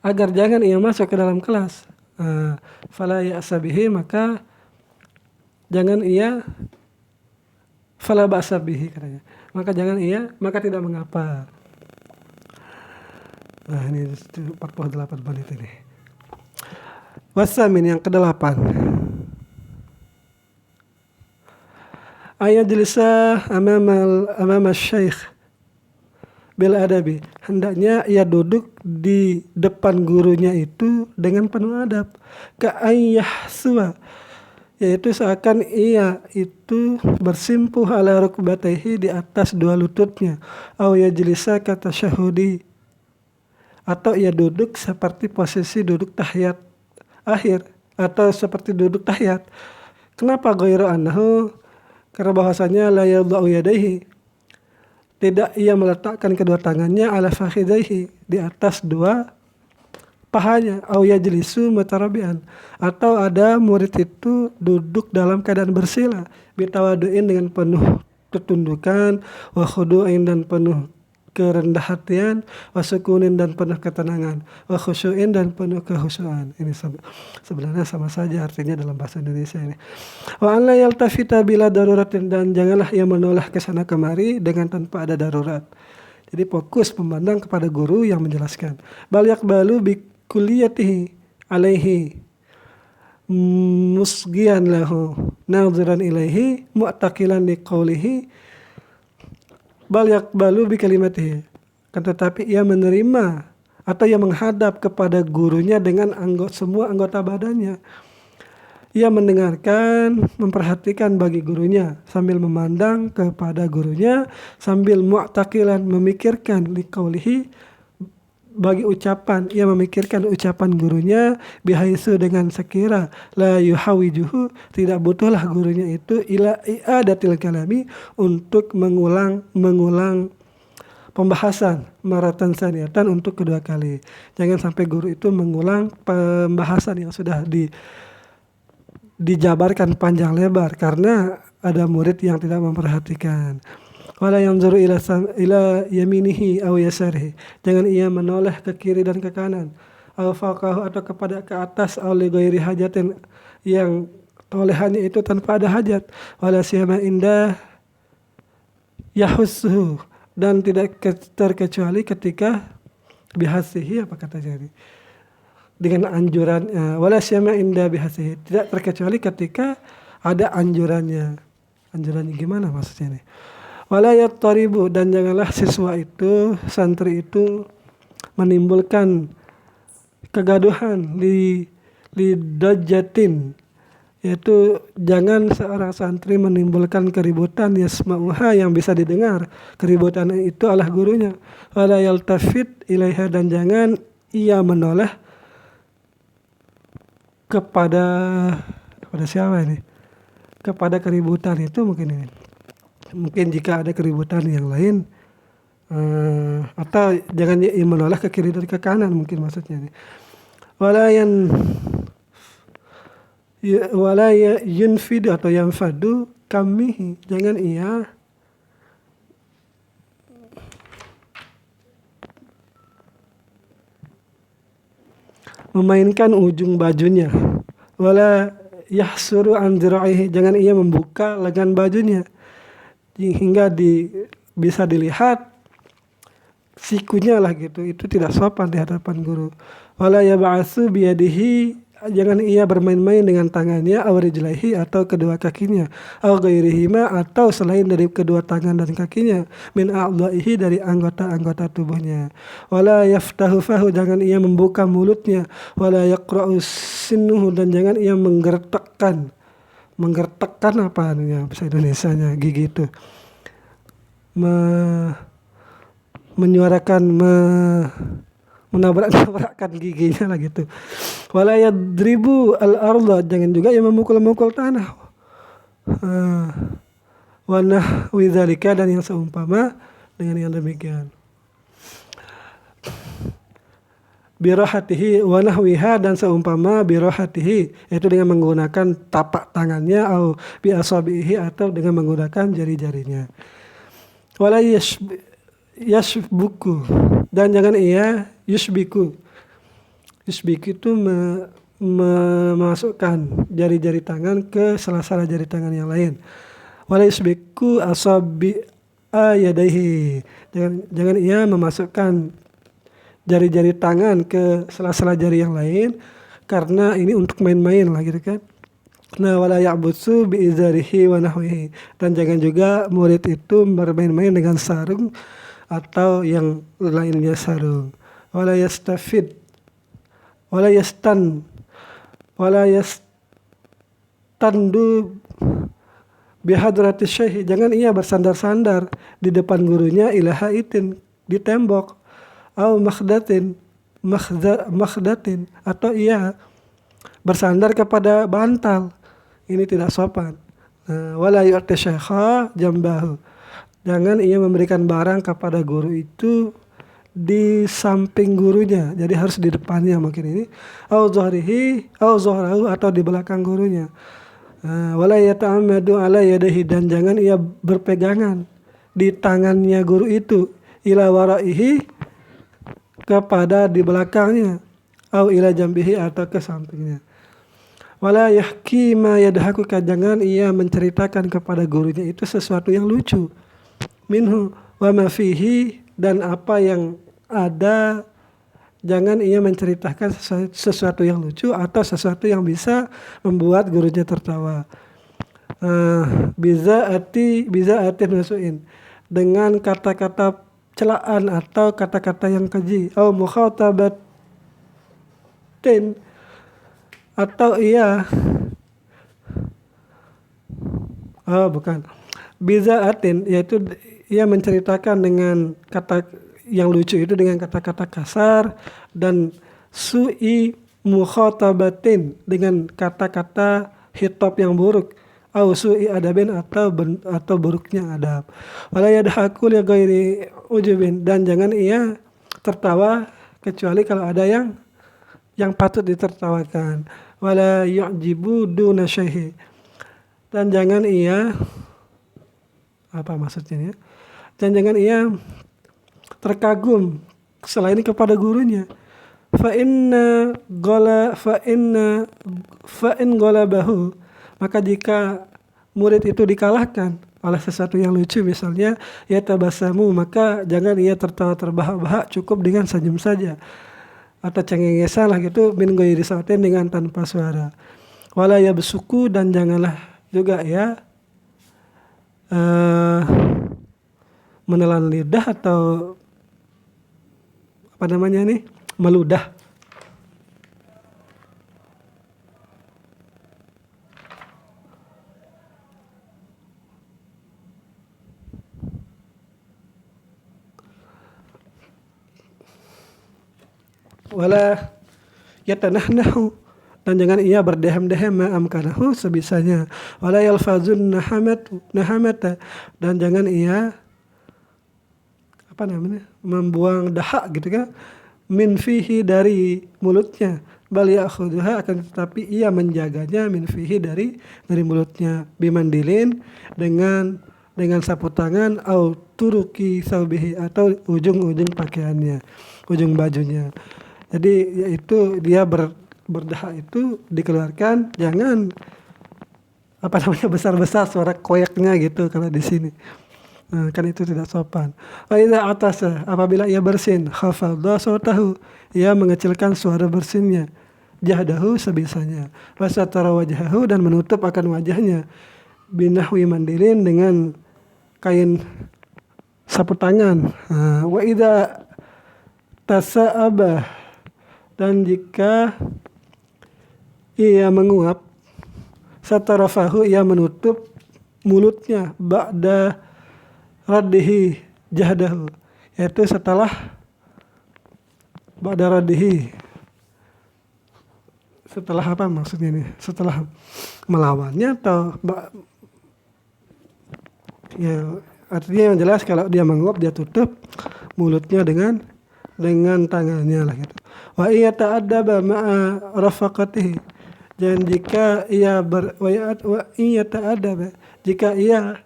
agar jangan ia masuk ke dalam kelas. Fala ya'sa bihi, maka jangan ia, fala ba'sa bihi katanya, maka tidak mengapa. Nah, ini 48 menit ini. Wasamin, yang kedelapan, ayat jilsa amama syekh bil adabi, hendaknya ia duduk di depan gurunya itu dengan penuh adab. Ka'ayyahsuwa, yaitu seakan ia itu bersimpuh ala rukbatayhi, di atas dua lututnya. Au yajlisa kata syahudi, atau ia duduk seperti posisi duduk tahiyat akhir, atau seperti duduk tahiyat. Kenapa ghairu annahu? Karena bahwasanya la yadha'u yadayhi, tidak ia meletakkan kedua tangannya ala fakhidaihi, di atas dua pahanya. Au yajlisu mutarabian, atau ada murid itu duduk dalam keadaan bersila, bitawaduin, dengan penuh ketundukan, wa khudu'in, dan penuh kerendah hatian, wa sukunin, dan penuh ketenangan, wa khusyu'in, dan penuh kehusyuan. Ini sebenarnya sama saja artinya dalam bahasa Indonesia ini. Wa an la yaltafita bila daruratin, dan janganlah ia menoleh ke sana kemari dengan tanpa ada darurat. Jadi fokus memandang kepada guru yang menjelaskan. Bal yaqbalu bi kulliyatihi alaihi musgian lahu nadhiran ilaihi mu'taqilan li qawlihi, bal yaqbalu bi kalimatihi, kan tetapi ia menerima atau ia menghadap kepada gurunya dengan semua anggota badannya. Ia mendengarkan, memperhatikan bagi gurunya, sambil memandang kepada gurunya, sambil mu'taqilan, memikirkan liqaulihi, bagi ucapan, ia memikirkan ucapan gurunya, bihaitsu, dengan sekira, la yuhawijuhu, tidak butuhlah gurunya itu ila i'adatil kalami, untuk mengulang pembahasan, maratan saniyatan, untuk kedua kali. Jangan sampai guru itu mengulang pembahasan yang sudah dijabarkan panjang lebar karena ada murid yang tidak memperhatikan. Wala yanzuru ila yaminihi aw yasarihi, jangan ia menoleh ke kiri dan ke kanan, aw faqahu, atau ke atas, aw li ghairi hajatin, yang tolehannya itu tanpa ada hajat. Wala siyama indah yahussuhu, dan tidak terkecuali ketika bihasihi, apa katanya ini, dengan anjuran, wala siyama indah bihasihi, tidak terkecuali ketika ada anjurannya. Anjurannya gimana maksudnya ini? Wala yattaribu, dan janganlah siswa itu, santri itu menimbulkan kegaduhan li dajjatin, yaitu jangan seorang santri menimbulkan keributan yasma'uha, yang bisa didengar keributan itu oleh gurunya. Wala yaltafit ilaiha, dan jangan ia menoleh kepada siapa ini? Kepada keributan itu mungkin jika ada keributan yang lain, atau jangan menoleh ke kiri dan ke kanan, mungkin maksudnya ini. Wala yunfidu atau yanfadu kamihi, jangan ia memainkan ujung bajunya. Wala yahsuru an dhira'ihi, jangan ia membuka lengan bajunya hingga bisa dilihat sikunya lah gitu. Itu tidak sopan di hadapan guru. Wala yab'atsu biyadihi, jangan ia bermain-main dengan tangannya, aw rijlaihi, atau kedua kakinya, aw ghairihima, atau selain dari kedua tangan dan kakinya, min a'dha'ihi, dari anggota-anggota tubuhnya. Wala yaftahu fahu, jangan ia membuka mulutnya. Wala yaqra'u sinnuhu, dan jangan ia menggertakkan apa ya bahasa Indonesianya, gigi itu menyuarakan menabrak-nabrakkan giginya lah gitu. Wala yadribu al-ardha, jangan juga ia memukul-mukul tanah. Wa nahwi dzalika, dan yang seumpama dengan yang demikian. Birahatihi wa nahwiha, dan seumpama birahatihi, yaitu dengan menggunakan tapak tangannya, atau bi asabihi, atau dengan menggunakan jari-jarinya. Wala yashbuku, dan jangan ia yusbiku. Yusbiku itu memasukkan jari-jari tangan ke sela-sela jari tangan yang lain. Wala yusbiku asabi'a yadaihi, jangan ia memasukkan jari-jari tangan ke sela-sela jari yang lain, karena ini untuk main-main lah gitu kan. Nah, wala ya'busu bi izarihi wa nahwihi, dan jangan juga murid itu bermain-main dengan sarung atau yang lainnya sarung. Wala yastandu bihadratis syekh, jangan ia bersandar-sandar di depan gurunya, ilaha itin, di tembok, au makhdatin, atau ia bersandar kepada bantal. Ini tidak sopan. Wala yu'ti syekha jambahu, jangan ia memberikan barang kepada guru itu di samping gurunya, jadi harus di depannya mungkin ini. Au zahrahu, atau di belakang gurunya. Wala yata'ammadu ala yadihi, dan jangan ia berpegangan di tangannya guru itu, ila waraihi, kepada di belakangnya, au ila jambihi, atau ke sampingnya. Wala yahki ma yadhakuka, jangan ia menceritakan kepada gurunya itu sesuatu yang lucu. Minhu wa ma fihi, dan apa yang ada, jangan ia menceritakan sesuatu yang lucu atau sesuatu yang bisa membuat gurunya tertawa. Biza'ati nasuin, dengan kata-kata celaan atau kata-kata yang keji. Au mukhatabatin, atau ia biza'atin, yaitu ia menceritakan dengan kata yang lucu itu dengan kata-kata kasar, dan su'i mukhatabatin, dengan kata-kata hitop yang buruk, au su'i adabin, atau buruknya adab. Wala yadhaku li ghairi ujubin, dan jangan ia tertawa kecuali kalau ada yang patut ditertawakan. Wala yu'jibu duna syaihi, dan jangan ia dan jangan ia terkagum selain kepada gurunya. Fa in ghalabahu, maka jika murid itu dikalahkan oleh sesuatu yang lucu, misalnya ya tabasamu, maka jangan ia tertawa terbahak-bahak, cukup dengan senyum saja, atau cengengesan lah gitu, min ghairi sautin, dengan tanpa suara. Wala yabsuku, dan janganlah juga ya menelan lidah atau meludah. Wala yatanahnahu, dan jangan ia berdehem-dehem ma'amkanahu, sebisanya. Wala yalfazun nahamata, dan jangan ia membuang dahak gitu kan, min fihi, dari mulutnya. Bal ya'khudhuha, akan tetapi ia menjaganya, min fihi, dari mulutnya. Bimandilin, dengan sapu tangan, au turuki saubihi, atau ujung-ujung pakaiannya, ujung bajunya. Jadi yaitu dia berdahak itu dikeluarkan, jangan besar-besar suara koyaknya gitu kalau di sini. Kan itu tidak sopan. Wa idza atasa, apabila ia bersin, khafadha sautahu, ia mengecilkan suara bersinnya, jahdahu, sebisanya, wa satara wajhahu, dan menutup akan wajahnya, binahwi mandilin, dengan kain sapu tangan. Wa idza tasa'aba, dan jika ia menguap, satarafahu, ia menutup mulutnya, ba'da raddihi jahdahu, yaitu setelah ba'da raddihi, setelah apa maksudnya ini? Setelah melawannya atau ya, artinya yang jelas kalau dia menguap dia tutup mulutnya dengan tangannya lah gitu. Wa iya ta'addaba ma'a rafaqatihi, dan jika ia jika ia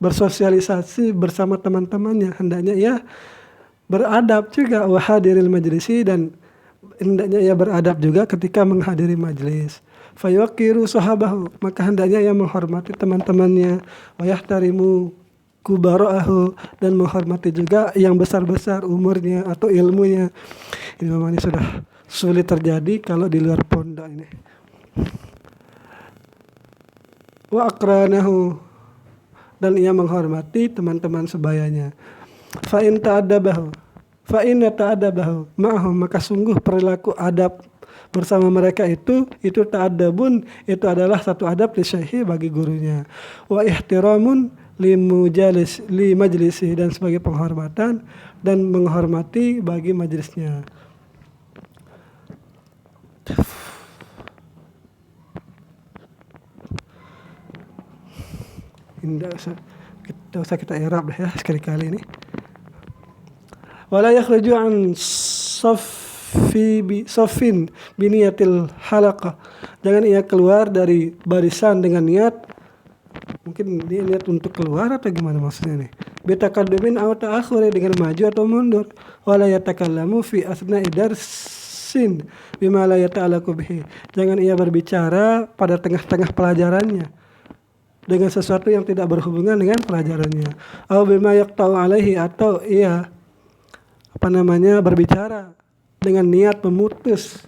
bersosialisasi bersama teman-temannya, hendaknya ia beradab juga, wa hadiril majlisi, dan hendaknya ia beradab juga ketika menghadiri majlis. Fayuqiru sahabahu, maka hendaknya ia menghormati teman-temannya, wa yahtarimu kubara'ahu, dan menghormati juga yang besar-besar umurnya atau ilmunya. Ini memang ini sudah sulit terjadi kalau di luar pondok ini. Wa aqranahu, dan ia menghormati teman-teman sebayanya. Fa in ta'adabahu ma'ahum, maka sungguh perilaku adab bersama mereka itu ta'adabun, itu adalah satu adab li syaihi, bagi gurunya. Wa ihtiramun li majlisi, dan sebagai penghormatan dan menghormati bagi majlisnya. Tidak usah kita i'rab dah ya sekali-kali ini. Wala yakhruju an saffin biniyatil halaqah, jangan ia keluar dari barisan dengan niat, mungkin dia niat untuk keluar atau gimana maksudnya nih, bitaqaddumin aw ta'akhuri, dengan maju atau mundur. Wala yatakallamu fi asna'i darsin bima la yata'allaqu bihi, jangan ia berbicara pada tengah-tengah pelajarannya dengan sesuatu yang tidak berhubungan dengan pelajarannya. Aw bima yaqta'u alaihi, atau ia berbicara dengan niat memutus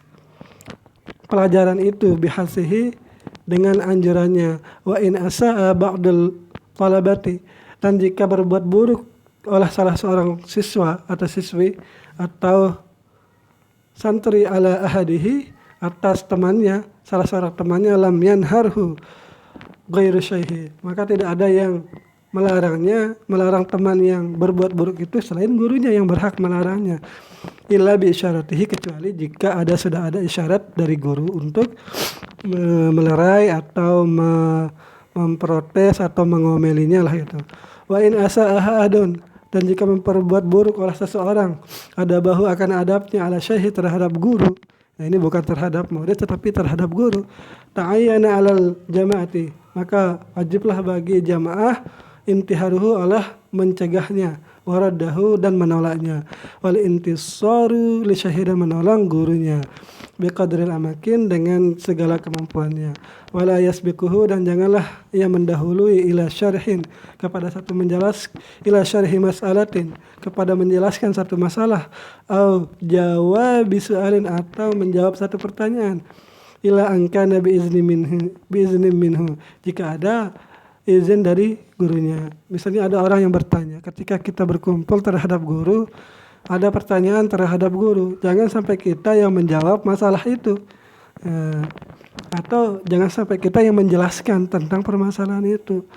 pelajaran itu, bihasihi, dengan anjurannya. Wa in asa'a ba'dul talabati, dan jika berbuat buruk oleh salah seorang siswa atau siswi atau santri ala ahadihi, atas temannya, salah seorang temannya, lam yanharhu ghairu syaihi, maka tidak ada yang melarang teman yang berbuat buruk itu selain gurunya yang berhak melarangnya. Illa bi isyaratihi, kecuali jika sudah ada isyarat dari guru untuk melerai atau memprotes atau mengomelinya lah itu. Wa in asa'a ahadun, dan jika memperbuat buruk oleh seseorang, adabahu, akan adabnya, ala syaihi, terhadap guru. Nah, ini bukan terhadap murid tetapi terhadap guru. Ta'ayyana 'alal jama'ati, maka wajiblah bagi jamaah intiharuhu, Allah mencegahnya, waraddahu, dan menolaknya, wal intisaru li syahida, menolong gurunya, biqadril amakin, dengan segala kemampuannya. Wala yasbiquhu, dan janganlah ia mendahului, ila syarhin, kepada satu ila syarhi mas'alatin, kepada menjelaskan satu masalah, au jawabi su'alin, atau menjawab satu pertanyaan, ila angkana biizni minhu, jika ada izin dari gurunya. Misalnya ada orang yang bertanya, ketika kita berkumpul terhadap guru, ada pertanyaan terhadap guru, jangan sampai kita yang menjawab masalah itu, atau jangan sampai kita yang menjelaskan tentang permasalahan itu.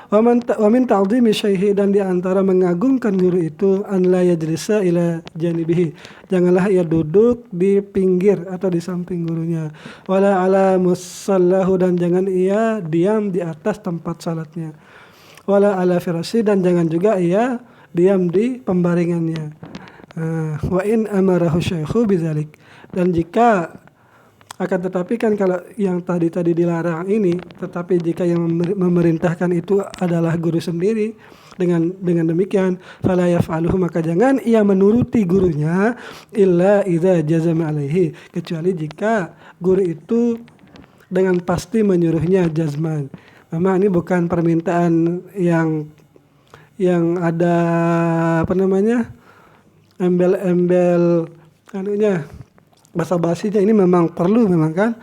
Wa min ta'dhimi syaihi, dan di antara mengagungkan guru itu, an la yajlisa ila janibihi, janganlah ia duduk di pinggir atau di samping gurunya. Wala ala musallahu, dan jangan ia diam di atas tempat salatnya. Wala ala firasyi, dan jangan juga ia diam di pembaringannya. Wa in amarahu syaikhu bidzalik, dan jika akan tetapi kan kalau yang tadi dilarang ini, tetapi jika yang memerintahkan itu adalah guru sendiri, dengan demikian fala yaf'aluhu, maka jangan ia menuruti gurunya, illa idza jazama alaihi, kecuali jika guru itu dengan pasti menyuruhnya jazman. Memang ini bukan permintaan yang ada embel-embel basa-basinya, ini memang perlu, memang kan,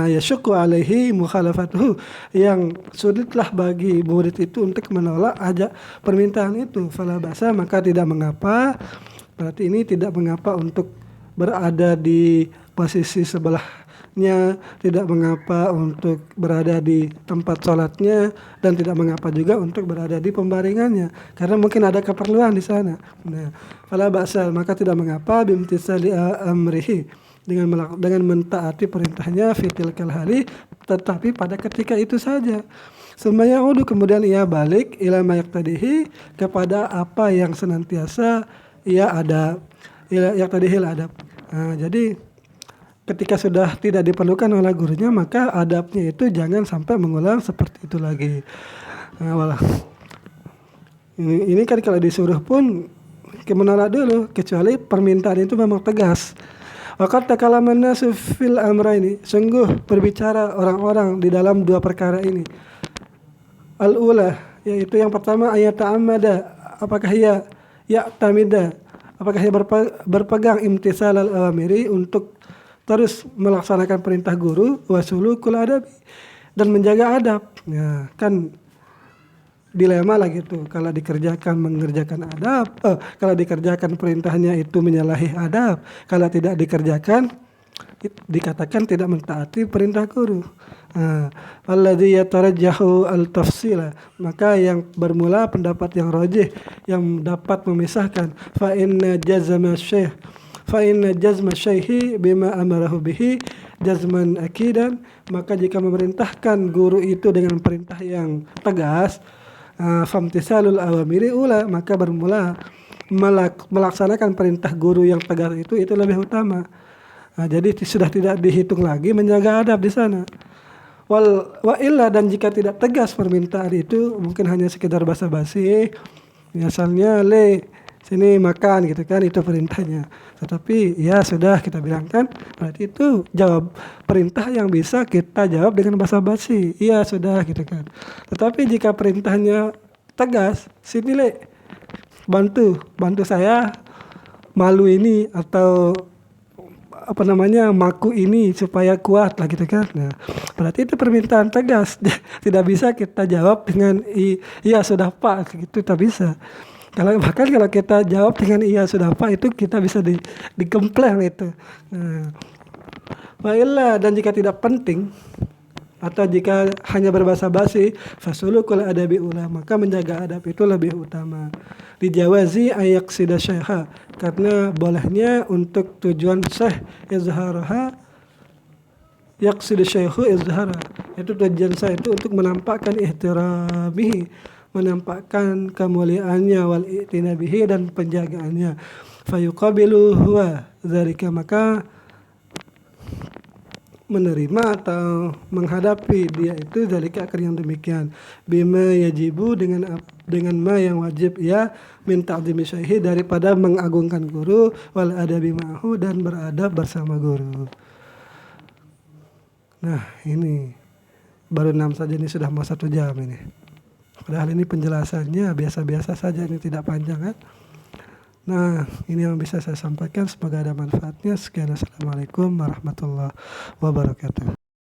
ya syukku alaihi mukhalafatuhu, yang sulitlah bagi murid itu untuk menolak permintaan itu. Fala basa, maka tidak mengapa, berarti ini tidak mengapa untuk berada di posisi sebelah sholatnya, tidak mengapa untuk berada di tempat sholatnya, dan tidak mengapa juga untuk berada di pembaringannya, karena mungkin ada keperluan di sana. Nah, fala ba'sa, maka tidak mengapa bimtisali amrihi, dengan mentaati perintahnya fitil kalhali, tetapi pada ketika itu saja. Sumaya udu, kemudian ia balik ila mayaktadihi, kepada apa yang senantiasa ia ada, ila yaktadihil adab. Nah, jadi ketika sudah tidak diperlukan oleh gurunya, maka adabnya itu jangan sampai mengulang seperti itu lagi. Nah, ini kan kalau disuruh pun menolak dulu, kecuali permintaan itu memang tegas. Waqad takalaman nasu fil amraini, sungguh berbicara orang-orang di dalam dua perkara ini. Al-ula, yaitu yang pertama, ayat ta'amada, apakah ia ya'tamida, apakah ia berpegang imtisal al-awamiri, untuk terus melaksanakan perintah guru, wasulukul adabi, dan menjaga adab. Ya, kan dilema lah gitu. Kalau dikerjakan mengerjakan adab, kalau dikerjakan perintahnya itu menyalahi adab, kalau tidak dikerjakan dikatakan tidak mentaati perintah guru. Alladzi yatarajjahu al-tafsila, maka yang bermula pendapat yang rajih, yang dapat memisahkan, fa inna jazma syaihi bima amarahu bihi jazman akidan, maka jika memerintahkan guru itu dengan perintah yang tegas, famtisalul awamiri ula, maka bermula melaksanakan perintah guru yang tegas itu lebih utama. Jadi sudah tidak dihitung lagi menjaga adab di sana. Wa illa, dan jika tidak tegas permintaan itu, mungkin hanya sekedar basa-basi, misalnya sini makan gitu kan, itu perintahnya. Tetapi ya sudah kita bilang kan, berarti itu jawab perintah yang bisa kita jawab dengan basa-basi. Iya sudah gitu kan. Tetapi jika perintahnya tegas, sini bantu saya malu ini, atau maku ini supaya kuat lah gitu kan. Nah, berarti itu permintaan tegas. Tidak bisa kita jawab dengan iya sudah Pak, gitu tak bisa. Bahkan kalau kita jawab dengan iya sudah Pak, itu kita bisa digempleng itu. Nah, dan jika tidak penting, atau jika hanya berbahasa basi, fasulukul adabi ula, maka menjaga adab itu lebih utama. Dijawazi ayaksida syaiha, karena bolehnya untuk tujuan syekh izharaha, yaksidu syaihu izhara, itu tujuan syekh itu untuk menampakkan ihtiramihi, menampakkan kemuliaannya, wal i'tinabihi, dan penjagaannya. Fayuqabilu huwa dzalika, maka menerima atau menghadapi dia itu dzalika akan yang demikian, bima yajibu, dengan ma yang wajib ya, min ta'zimi syaihi, daripada mengagungkan guru, wal adabi ma'hu, dan beradab bersama guru. Nah, ini baru 6 saja, ini sudah mau 1 jam ini. Padahal ini penjelasannya biasa-biasa saja, ini tidak panjang kan. Nah, ini yang bisa saya sampaikan, semoga ada manfaatnya. Sekian, assalamualaikum warahmatullahi wabarakatuh.